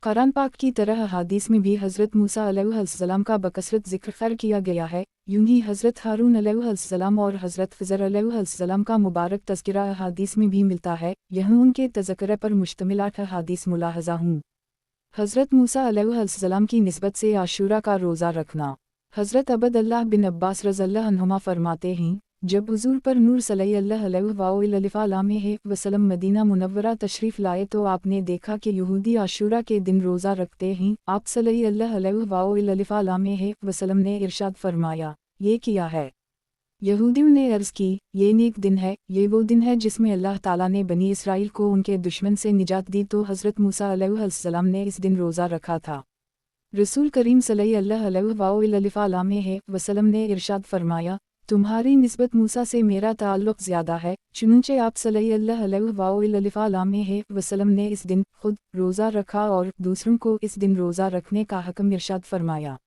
Speaker 1: कुरान पाक की तरह अहादीस में भी हज़रत मूसा अलैहिस्सलाम का बकसरत ज़िक्र खैर किया गया है। यूं ही हज़रत हारून अलैहिस्सलाम और हज़रत ख़िज़र अलैहिस्सलाम का मुबारक तज़किरा अहादीस में भी मिलता है। यहाँ उनके तज़किरे पर मुश्तमिल 8 अहादीस मुलाहज़ा हूँ। हज़रत मूसा अलैहिस्सलाम की निस्बत से आशूरा का रोज़ा रखना। हज़रत अब्दुल्लाह बिन अब्बास रज़ियल्लाहु अन्हुमा फरमाते हैं, जब हुज़ूर पर नूर सल्लल्लाहु अलैहि वसल्लम मदीना मुनव्वरा तशरीफ़ लाए तो आपने देखा कि यहूदी आशूरा के दिन रोज़ा रखते हैं। आप सल्लल्लाहु अलैहि वसल्लम ने इरशाद फरमाया, ये किया है। यहूदियों ने अर्ज़ की, ये नेक दिन है, ये वो दिन है जिसमें अल्लाह ताला ने बनी इसराइल को उनके दुश्मन से निजात दी। तो हज़रत मूसा अलैहिस्सलाम ने इस दिन रोज़ा रखा था। रसूल करीम सल्लल्लाहु अलैहि वसल्लम ने इरशाद फरमाया, तुम्हारी निस्बत मूसा से मेरा ताल्लुक़ ज़्यादा है। चुनंचे आप सल्लल्लाहु अलैहि वसल्लम ने इस दिन खुद रोज़ा रखा और दूसरों को इस दिन रोज़ा रखने का हुक्म इरशाद फरमाया।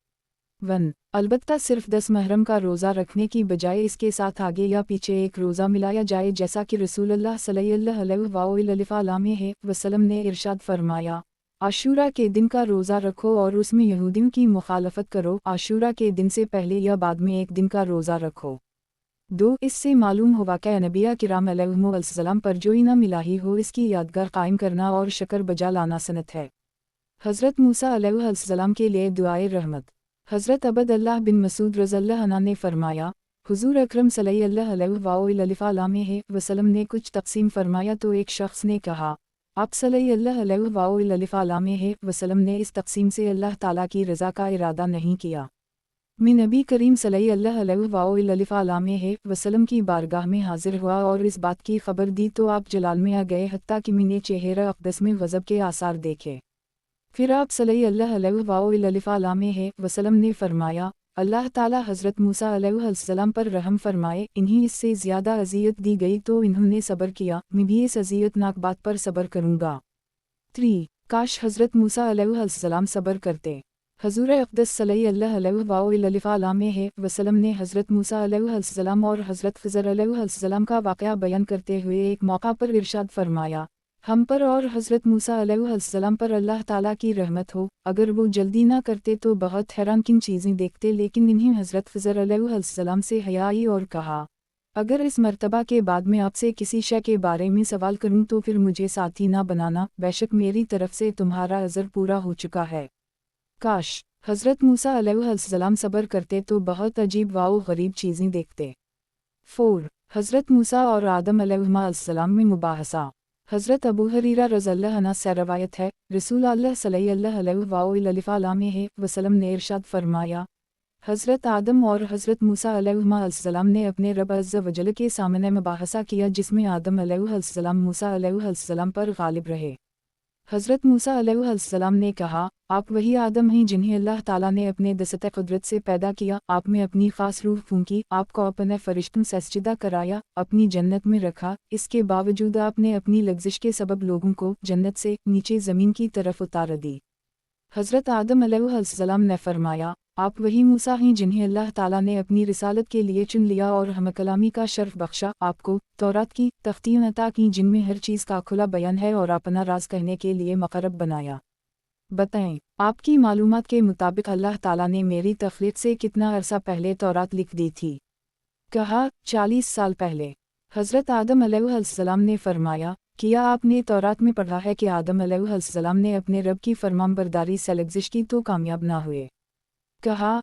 Speaker 1: 1. अलबत्ता सिर्फ 10 मुहर्रम का रोज़ा रखने की बजाय इसके साथ आगे या पीछे एक रोज़ा मिलाया जाए, जैसा कि रसूलुल्लाह सल्लल्लाहु अलैहि वसल्लम ने इरशाद फरमाया, आशूरा के दिन का रोज़ा रखो और उसमें यहूदियों की मुखालफत करो। आशूरा के दिन से पहले या बाद में एक दिन का रोज़ा रखो। 2. इससे मालूम हुआ कि नबिया किराम अलैहिस्सलाम पर जो इनाम इलाही हो इसकी यादगार कायम करना और शक्र बजा लाना सनत है। हज़रत मूसा अलैहिस्सलाम के लिए दुआए रहमत। हज़रत अब्दुल्लाह बिन मसूद रज़ियल्लाहु अन्हु ने फरमाया, हुज़ूर अकरम सल्लल्लाहु अलैहि वसल्लम ने कुछ तक़सीम फरमाया तो एक शख्स ने कहा, आप सल्लल्लाहु अलैहि वसल्लम ने इस तक़सीम से अल्लाह ताला की रज़ा का इरादा नहीं किया। मैं नबी करीम सल्लल्लाहु अलैहि वसल्लम की बारगाह में हाजिर हुआ और इस बात की खबर दी तो आप जलाल में आ गए, हत्ता कि मैंने चेहरा अक़दस में गज़ब के आसार देखे। फिर आप सल्लल्लाहु अलैहि वसल्लम ने फरमाया, अल्लाह ताला हज़रत मूसा अलैहिस्सलाम पर रहम फरमाए, इन्हें इससे ज़्यादा अज़ियत दी गई तो इन्होंने सब्र किया, मैं भी इस अज़ियतनाक बात पर सब्र करूँगा। 3. काश हज़रत मूसा अलैहिस्सलाम सब्र करते। हज़ूर अक़दस सल्लल्लाहु अलैहि वसल्लम ने हज़रत मूसा अलैहिस्सलाम और हज़रत ख़िज़र अलैहिस्सलाम का वाक़या बयान करते हुए एक मौका पर इरशाद फरमाया, हम पर और हज़रत मूसा अलैहिस्सलाम पर अल्लाह ताला की रहमत हो, अगर वो जल्दी ना करते तो बहुत हैरान किन चीज़ें देखते, लेकिन इन्हें हज़रत ख़िज़र अलैहिस्सलाम से हया आई और कहा, अगर इस मर्तबा के बाद मैं आपसे किसी शय के बारे में सवाल करूं तो फिर मुझे साथी ना बनाना, बेशक मेरी तरफ से तुम्हारा अज़र पूरा हो चुका है। काश हज़रत मूसा अलैहिस्सलाम सब्र करते तो बहुत अजीब व गरीब चीज़ें देखते। 4. हज़रत मूसा और आदम अलैहिस्सलाम में मुबाहसा। हज़रत अबू हुरैरा रज़ियल्लाहु अन्हु से रवायत है, रसूल अल्लाह सल्लल्लाहु अलैहि वसल्लम ने इरशाद फरमाया, हज़रत आदम और हज़रत मूसा अलैहिस्सलाम ने अपने रब अज़्ज़ व जल के सामने मुबाहसा किया, जिसमें आदम अलैहिस्सलाम मूसा अलैहिस्सलाम पर गालिब रहे। हज़रत मूसा अलैहिस्सलाम ने कहा, आप वही आदम हैं जिन्हें अल्लाह ताला ने अपने दस्ते कुदरत से पैदा किया, आप में अपनी ख़ास रूह फूंकी, आपको अपने फ़रिश्तों से सजदा कराया, अपनी जन्नत में रखा, इसके बावजूद आपने अपनी लग़्ज़िश के सबब लोगों को जन्नत से नीचे ज़मीन की तरफ उतार दी। हज़रत आदम अलैहिस्सलाम ने फरमाया, आप वही मूसा हैं जिन्हें अल्लाह ताला ने अपनी रिसालत के लिए चुन लिया और हम कलामी का शर्फ बख्शा, आपको तौरात की तख्तियाँ अता की जिनमें हर चीज़ का खुला बयान है और अपना राज कहने के लिए मुक़र्रब बनाया। बताएं, आपकी मालूमात के मुताबिक अल्लाह ताला ने मेरी तख़लीक़ से कितना अरसा पहले तौरात लिख दी थी? कहा, 40 साल पहले। हज़रत आदम अलैहिस्सलाम ने फरमाया, किया आपने तौरात में पढ़ा है कि आदम अलैहिस्सलाम ने अपने रब की फरमानबरदारी से लग़्ज़िश की तो कामयाब ना हुए? कहा,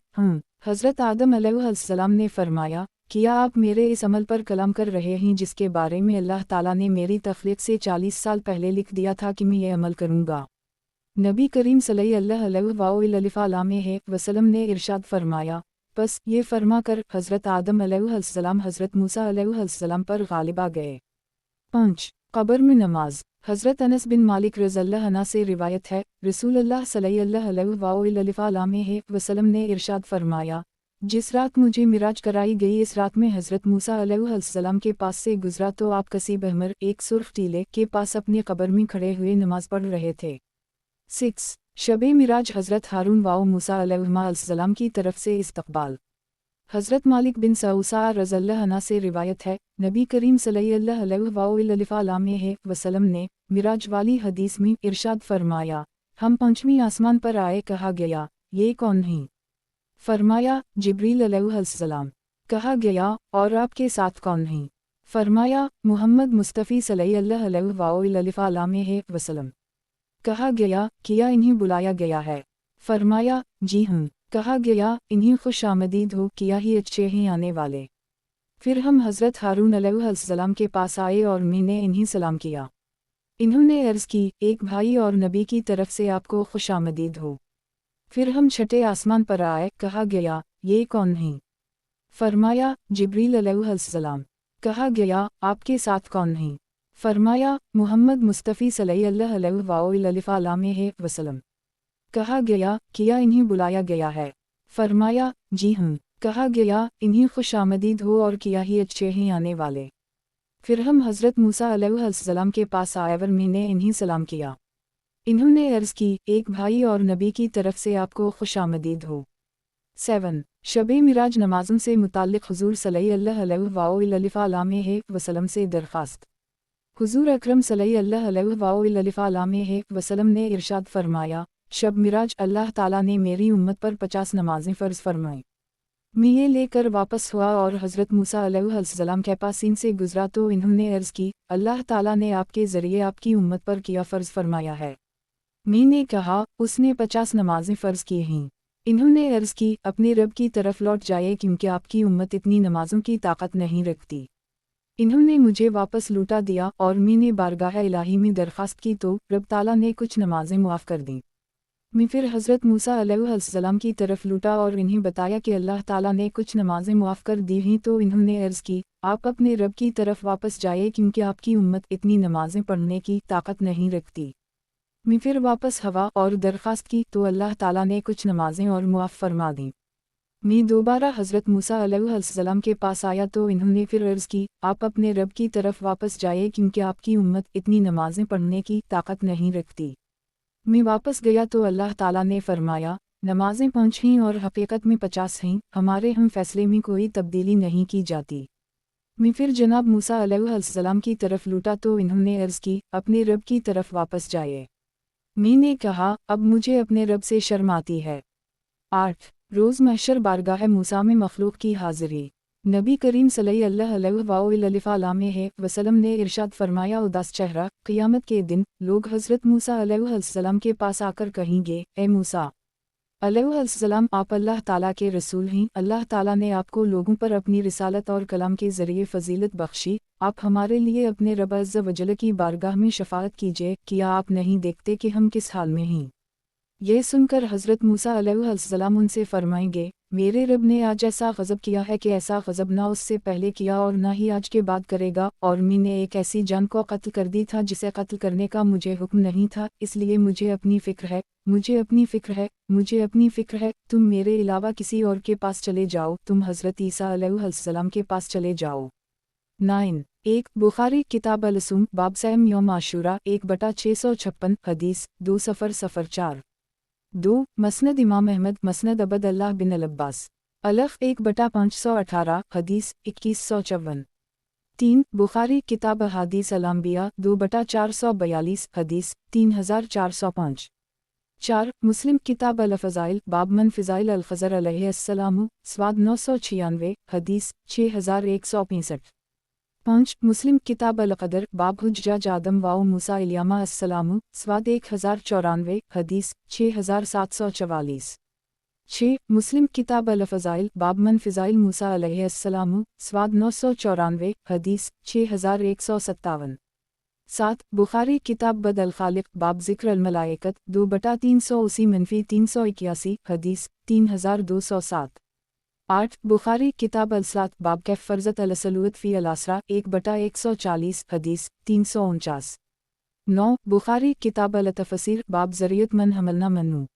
Speaker 1: हज़रत आदम अलैहिस्सलाम ने फरमाया, किया आप मेरे इस अमल पर कलाम कर रहे हैं जिसके बारे में अल्लाह ताला ने मेरी तख़लीक़ से 40 साल पहले लिख दिया था कि मैं ये अमल करूँगा। नबी करीम सल्लल्लाहु अलैहि वसल्लम ने इरशाद फरमाया, बस ये फरमा कर हज़रत आदम अलैहिस्सलाम हज़रत मूसा अलैहिस्सलाम पर गालिब आ गए। 5. क़ब्र में नमाज। हज़रत अनस बिन मालिक रज़ियल्लाहु अन्हु से रिवायत है, रसूलुल्लाह सल्लल्लाहु अलैहि वसल्लम ने इरशाद फरमाया, जिस रात मुझे मिराज कराई गई इस रात में हज़रत मूसा अलैहिस्सलाम के पास से गुजरा तो आप कसीब अहमर एक सुर्ख टीले के पास अपनी क़ब्र में खड़े हुए नमाज पढ़ रहे थे। 6. शब-ए मिराज हज़रत हारून व मूसा अलैहिस्सलाम की तरफ से इस्तक़बाल। हज़रत मालिक बिन सऊसा रज़ियल्लाहु अन्हु से रिवायत है, नबी करीम सल्लल्लाहु अलैहि वसल्लम ने मिराज वाली हदीस में इरशाद फरमाया, हम पंचवीं आसमान पर आए। कहा गया, ये कौन हैं? फरमाया, जिब्रील अलैहिस्सलाम। कहा गया, और आपके साथ कौन हैं? फरमाया, मुहम्मद मुस्तफ़ी सल्लल्लाहु अलैहि वसल्लम। कहा गया, किया इन्हें बुलाया गया है? फरमाया, जी हाँ। कहा गया, इन्हें खुश आमदीद हो, किया ही अच्छे हैं आने वाले। फिर हम हज़रत हारून अलैहिस्सलाम के पास आए और मैंने इन्हें सलाम किया। इन्होंने अर्ज़ की, एक भाई और नबी की तरफ से आपको खुश आमदीद हो। फिर हम छठे आसमान पर आए। कहा गया, ये कौन हैं? फरमाया, जिब्रील अलैहिस्सलाम। कहा गया, आपके साथ कौन हैं? फरमाया, मुहम्मद मुस्तफ़ी सल्लल्लाहु अलैहि वसल्लम। कहा गया, किया इन्हें बुलाया गया है? फरमाया, जी हाँ। कहा गया, इन्हें खुश आमदीद हो और किया ही अच्छे हैं आने वाले। फिर हम हज़रत मूसा अलैहिस्सलाम के पास आए और मैंने इन्हें सलाम किया। इन्होंने अर्ज़ की, एक भाई और नबी की तरफ से आपको खुश आमदीद हो। 7. शब-ए मिराज नमाज़ों से मुताल्लिक़ हुज़ूर सल्लल्लाहु अलैहि वसल्लम से दरख्वास्त। हुज़ूर अकरम सल्लल्लाहु अलैहि वसल्लम ने इरशाद फरमाया, शब मिराज अल्लाह ताला ने मेरी उम्मत पर 50 नमाज़ें फ़र्ज़ फरमाई। मैं ये लेकर वापस हुआ और हज़रत मूसा अलैहिस्सलाम के पास इनसे गुज़रा तो इन्होंने अर्ज़ की, अल्लाह ताला ने आपके ज़रिए आपकी उम्मत पर क्या फ़र्ज़ फरमाया है? मैंने कहा, उसने 50 नमाज़ें फ़र्ज़ की हैं। इन्होंने अर्ज़ की, अपने रब की तरफ लौट जाए क्योंकि आपकी उम्मत इतनी नमाज़ों की ताकत नहीं रखती। इन्होंने मुझे वापस लौटा दिया और मैंने बारगाह इलाही में दरख्वास्त की तो रब ताला ने कुछ नमाज़ें मुआफ़ कर दीं। मैं फिर हज़रत मूसा अलैहिस्सलाम की तरफ लौटा और इन्हें बताया कि अल्लाह ताला ने कुछ नमाज़ें मुआफ़ कर दी हैं तो इन्होंने अर्ज़ की, आप अपने रब की तरफ वापस जाए क्योंकि आपकी उम्मत इतनी नमाज़ें पढ़ने की ताकत नहीं रखती। मैं फिर वापस हवा और दरख्वास्त की तो अल्लाह ताला ने कुछ नमाज़ें और मुआफ़ फरमा दीं। मैं दोबारा हज़रत मूसा अलैहिस्सलाम के पास आया तो इन्होंने फिर अर्ज़ की, आप अपने रब की तरफ वापस जाए क्योंकि आपकी उम्मत इतनी नमाज़ें पढ़ने की ताकत नहीं रखती। मैं वापस गया तो अल्लाह ताला ने फरमाया, नमाज़ें 5 हैं और हकीकत में 50 हैं, हमारे हम फैसले में कोई तब्दीली नहीं की जाती। मैं फिर जनाब मूसा अलैहिस्सलाम की तरफ लौटा तो इन्होंने अर्ज़ की, अपने रब की तरफ वापस जाए। मैंने कहा, अब मुझे अपने रब से शर्म आती है। 8. रोज़ महशर बारगाह मूसा में मखलूक की हाज़िरी। नबी करीम सल्लल्लाहु अलैहि वसल्लम ने इरशाद फरमाया, उदास चेहरा, क़ियामत के दिन लोग हज़रत मूसा अलैहिस्सलाम के पास आकर कहेंगे, ए मूसा अलैहिस्सलाम, आप अल्लाह ताला के रसूल हैं। अल्लाह ताला ने आपको लोगों पर अपनी रिसालत और कलाम के ज़रिए फ़जीलत बख्शी। आप हमारे लिए अपने रब अज़्ज़ व जल की बारगाह में शफ़ाअत कीजिए। क्या आप नहीं देखते कि हम किस हाल में हैं? यह सुनकर हज़रत मूसा अलैहिस्सलाम उनसे फरमाएंगे, मेरे रब ने आज ऐसा गज़ब किया है कि ऐसा गज़ब ना उससे पहले किया और ना ही आज के बाद करेगा, और मैंने एक ऐसी जान को कत्ल कर दी था जिसे कत्ल करने का मुझे हुक्म नहीं था, इसलिए मुझे अपनी फ़िक्र है, मुझे अपनी फ़िक्र है, मुझे अपनी फ़िक्र है। तुम मेरे अलावा किसी और के पास चले जाओ, तुम हज़रत ईसा अलैहिस्सलाम के पास चले जाओ। 9. 1. बुखारी किताब अल-सूम बाब सैम यौम आशूरा 1/656 हदीस 2 सफ़र 4. 2. मसनद इमाम अहमद मसनद अबद अल्लाह बिन अल-अब्बास अलफ़ 1/518 हदीस 2154. 3. बुखारी किताब अहादीस अल-अंबिया 2/442 हदीस 3405. 4. मुस्लिम किताब अल-फ़ज़ाइल बाब मन फ़ज़ाइल अल-ख़ज़र अलैहिस्सलाम स्वाद 996 हदीस 6165. 5. मुस्लिम किताब अल-क़दर बाब हुज्जाज आदम व मूसा इल्यामा अस्सलाम स्वाद 1094 हदीस 6744. 6. मुस्लिम किताब अल-फ़ज़ाइल बाब मन फ़ज़ाइल मूसा अलैहिस्सलाम स्वाद 994 हदीस 6157. 7. बुखारी किताब बद अल-ख़ालिक़ बाब ज़िक्र अल-मलाइकत 2/380-381 हदीस 3207. 8. बुखारी किताब अल-सलात बाब कैफ़ फ़र्ज़त अल-सलूत फ़ी अल-आसरा 1/140 हदीस 349. 9. बुखारी किताब अल-तफ़सीर बाब ज़रियत मन हमलना मन्नू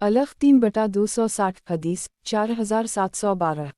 Speaker 1: अलफ़ 3/260 हदीस 4712.